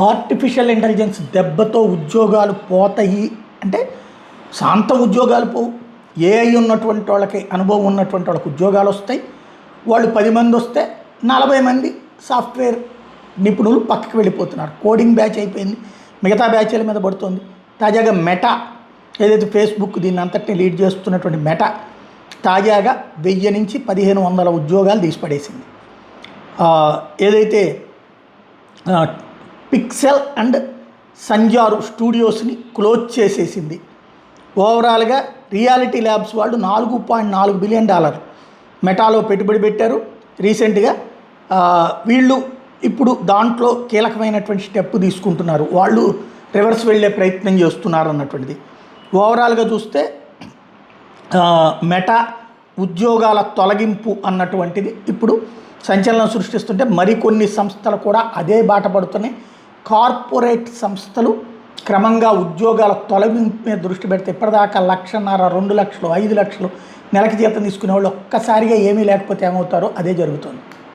Artificial intelligence దెబ్బతో ఉద్యోగాలు పోతాయి అంటే శాంత ఉద్యోగాలు పోవు. ఏఐ ఉన్నటువంటి వాళ్ళకి, అనుభవం ఉన్నటువంటి వాళ్ళకి ఉద్యోగాలు వస్తాయి. వాళ్ళు 10 మంది వస్తే 40 మంది సాఫ్ట్వేర్ నిపుణులు పక్కకి వెళ్ళిపోతున్నారు. కోడింగ్ బ్యాచ్ అయిపోయింది, మిగతా బ్యాచ్ల మీద పడుతుంది. తాజాగా మెటా ఏదైతే ఫేస్బుక్ దీన్ని అంతటిని లీడ్ చేస్తున్నటువంటి మెటా తాజాగా 1000 నుంచి 1500 ఉద్యోగాలు తీసిపడేసింది. ఏదైతే పిక్సెల్ అండ్ సంజారు స్టూడియోస్ని క్లోజ్ చేసేసింది. ఓవరాల్గా రియాలిటీ ల్యాబ్స్ వాళ్ళు $4.4 బిలియన్ మెటాలో పెట్టుబడి పెట్టారు రీసెంట్గా. వీళ్ళు ఇప్పుడు దాంట్లో కీలకమైనటువంటి స్టెప్ తీసుకుంటున్నారు. వాళ్ళు రివర్స్ వెళ్ళే ప్రయత్నం చేస్తున్నారు అన్నటువంటిది. ఓవరాల్గా చూస్తే మెటా ఉద్యోగాల తొలగింపు అన్నటువంటిది ఇప్పుడు సంచలనం సృష్టిస్తుంటే మరికొన్ని సంస్థలు కూడా అదే బాట పడుతున్నాయి. కార్పొరేట్ సంస్థలు క్రమంగా ఉద్యోగాల తొలగింపు మీద దృష్టి పెడితే ఇప్పటిదాకా 1,50,000, 2 లక్షలు, 5 లక్షలు నెలకి జీతం తీసుకునే వాళ్ళు ఒక్కసారిగా ఏమీ లేకపోతే ఏమవుతారో అదే జరుగుతుంది.